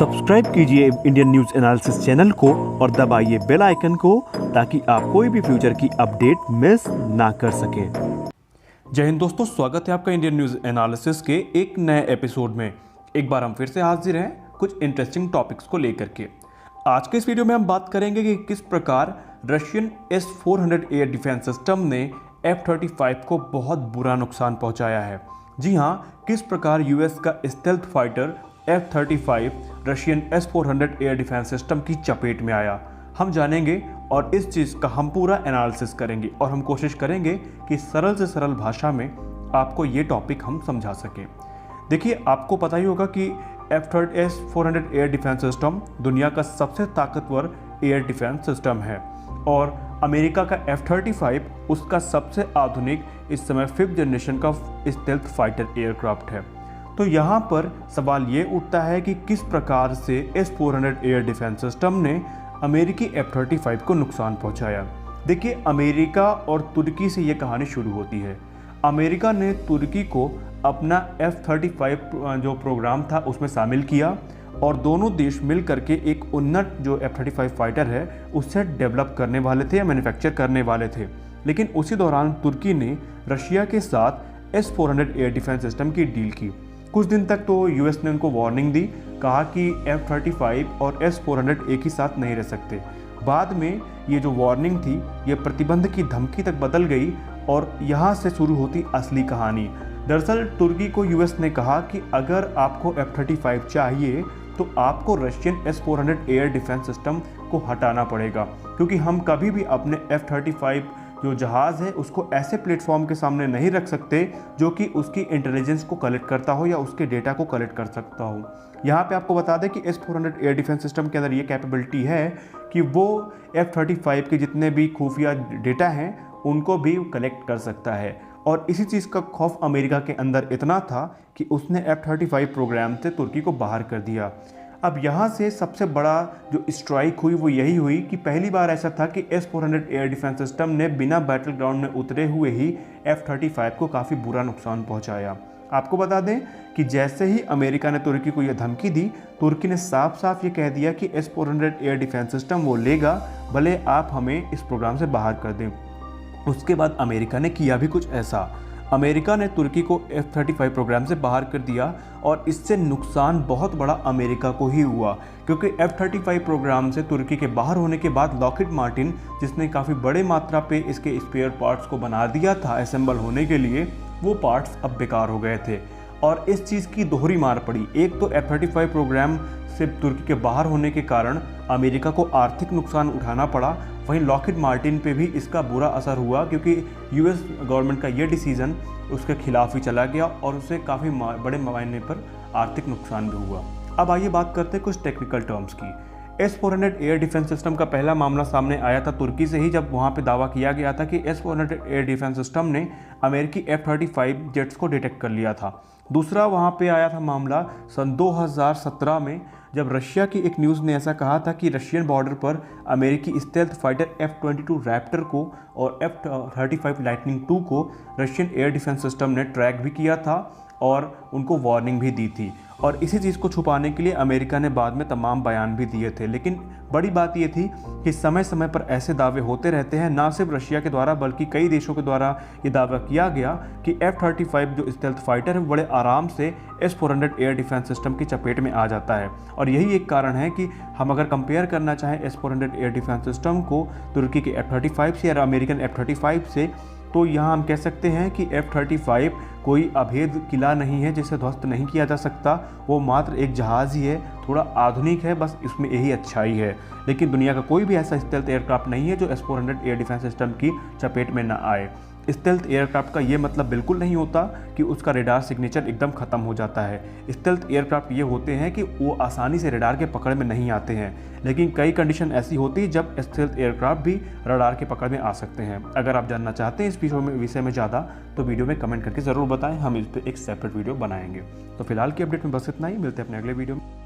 Subscribe कीजिए Indian news analysis channel को और दबाइए बेल आइकन को ताकि आप कोई भी फ्यूचर की अपडेट मिस ना कर सकें। जय हिंद दोस्तों, स्वागत है आपका इंडियन न्यूज एनालिसिस के एक नए एपिसोड में। एक बार हम फिर से हाजिर हैं कुछ इंटरेस्टिंग टॉपिक्स को लेकर के। आज के इस वीडियो में हम बात करेंगे कि किस प्रकार Russian S-400 air defence system ने F-35 को बहुत बुरा नुकसान पहुंचाया है। जी हां, किस प्रकार यूएस का stealth fighter F-35 Russian S-400 air defence system की चपेट में आया, हम जानेंगे और इस चीज़ का हम पूरा एनालिसिस करेंगे और हम कोशिश करेंगे कि सरल से सरल भाषा में आपको ये टॉपिक हम समझा सकें। देखिए, आपको पता ही होगा कि S-400 एयर डिफेंस सिस्टम दुनिया का सबसे ताकतवर एयर डिफेंस सिस्टम है और अमेरिका का F-35 उसका सबसे आधुनिक इस समय 5th जनरेशन का स्टेल्थ फाइटर एयरक्राफ्ट है। तो यहाँ पर सवाल ये उठता है कि किस प्रकार से S-400 एयर डिफेंस सिस्टम ने अमेरिकी F-35 को नुकसान पहुँचाया। देखिए, अमेरिका और तुर्की से ये कहानी शुरू होती है। अमेरिका ने तुर्की को अपना F-35 जो प्रोग्राम था उसमें शामिल किया और दोनों देश मिल करके एक उन्नत जो F-35 फाइटर है उससे डेवलप करने वाले थे या मैन्युफैक्चर करने वाले थे। लेकिन उसी दौरान तुर्की ने रशिया के साथ S-400 एयर डिफेंस सिस्टम की डील की। कुछ दिन तक तो यूएस ने उनको वार्निंग दी, कहा कि F-35 और S-400 एक ही साथ नहीं रह सकते। बाद में ये जो वार्निंग थी ये प्रतिबंध की धमकी तक बदल गई और यहाँ से शुरू होती असली कहानी। दरअसल तुर्की को यूएस ने कहा कि अगर आपको F-35 चाहिए तो आपको Russian S-400 air defence system को हटाना पड़ेगा, क्योंकि हम कभी भी अपने F-35 जो जहाज़ है उसको ऐसे प्लेटफॉर्म के सामने नहीं रख सकते जो कि उसकी इंटेलिजेंस को कलेक्ट करता हो या उसके डेटा को कलेक्ट कर सकता हो। यहाँ पे आपको बता दें कि S-400 एयर डिफेंस सिस्टम के अंदर ये कैपेबिलिटी है कि वो F-35 के जितने भी खुफिया डेटा हैं उनको भी कलेक्ट कर सकता है। और इसी चीज़ का खौफ अमेरिका के अंदर इतना था कि उसने F-35 प्रोग्राम से तुर्की को बाहर कर दिया। अब यहाँ से सबसे बड़ा जो स्ट्राइक हुई वो यही हुई कि पहली बार ऐसा था कि S-400 एयर डिफेंस सिस्टम ने बिना बैटल ग्राउंड में उतरे हुए ही F-35 को काफ़ी बुरा नुकसान पहुँचाया। आपको बता दें कि जैसे ही अमेरिका ने तुर्की को यह धमकी दी, तुर्की ने साफ साफ ये कह दिया कि S-400 एयर डिफेंस सिस्टम वो लेगा, भले आप हमें इस प्रोग्राम से बाहर कर दें। उसके बाद अमेरिका ने किया भी कुछ ऐसा। अमेरिका ने तुर्की को F-35 प्रोग्राम से बाहर कर दिया और इससे नुकसान बहुत बड़ा अमेरिका को ही हुआ, क्योंकि F-35 प्रोग्राम से तुर्की के बाहर होने के बाद लॉकहीड मार्टिन, जिसने काफ़ी बड़े मात्रा पे इसके स्पेयर पार्ट्स को बना दिया था असेंबल होने के लिए, वो पार्ट्स अब बेकार हो गए थे और इस चीज़ की दोहरी मार पड़ी। एक तो F-35 प्रोग्राम से तुर्की के बाहर होने के कारण अमेरिका को आर्थिक नुकसान उठाना पड़ा, वहीं लॉकहीड मार्टिन पे भी इसका बुरा असर हुआ, क्योंकि यूएस गवर्नमेंट का ये डिसीज़न उसके खिलाफ ही चला गया और उसे काफ़ी बड़े मायने पर आर्थिक नुकसान भी हुआ। अब आइए बात करते हैं कुछ टेक्निकल टर्म्स की। S-400 एयर डिफेंस सिस्टम का पहला मामला सामने आया था तुर्की से ही, जब वहाँ पे दावा किया गया था कि S-400 एयर डिफेंस सिस्टम ने अमेरिकी F-35 जेट्स को डिटेक्ट कर लिया था। दूसरा वहाँ पे आया था मामला सन 2017 में, जब रशिया की एक न्यूज़ ने ऐसा कहा था कि रशियन बॉर्डर पर अमेरिकी स्टेल्थ फाइटर F-22 रैप्टर को और F-35 लाइटनिंग 2 को रशियन एयर डिफेंस सिस्टम ने ट्रैक भी किया था और उनको वार्निंग भी दी थी। और इसी चीज़ को छुपाने के लिए अमेरिका ने बाद में तमाम बयान भी दिए थे। लेकिन बड़ी बात ये थी कि समय समय पर ऐसे दावे होते रहते हैं, ना सिर्फ रशिया के द्वारा बल्कि कई देशों के द्वारा ये दावा किया गया कि F-35 जो स्टेल्थ फाइटर है बड़े आराम से S-400 एयर डिफेंस सिस्टम की चपेट में आ जाता है। और यही एक कारण है कि हम अगर कंपेयर करना चाहें S-400 एयर डिफेंस सिस्टम को तुर्की के F-35 से या अमेरिकन F-35 से, तो यहाँ हम कह सकते हैं कि F-35 कोई अभेद किला नहीं है जिसे ध्वस्त नहीं किया जा सकता। वो मात्र एक जहाज़ ही है, थोड़ा आधुनिक है, बस इसमें यही अच्छाई है। लेकिन दुनिया का कोई भी ऐसा स्टेल्थ एयरक्राफ्ट नहीं है जो S-400 एयर डिफेंस सिस्टम की चपेट में ना आए। स्टेल्थ एयरक्राफ्ट का ये मतलब बिल्कुल नहीं होता कि उसका रेडार सिग्नेचर एकदम ख़त्म हो जाता है। स्टेल्थ एयरक्राफ्ट ये होते हैं कि वो आसानी से रेडार के पकड़ में नहीं आते हैं, लेकिन कई कंडीशन ऐसी होती है जब स्टेल्थ एयरक्राफ्ट भी रडार के पकड़ में आ सकते हैं। अगर आप जानना चाहते हैं इस विषय में ज़्यादा तो वीडियो में कमेंट करके ज़रूर बताएं, हम इस पर एक सेपरेट वीडियो बनाएंगे। तो फिलहाल की अपडेट में बस इतना ही, मिलते हैं अपने अगले वीडियो में।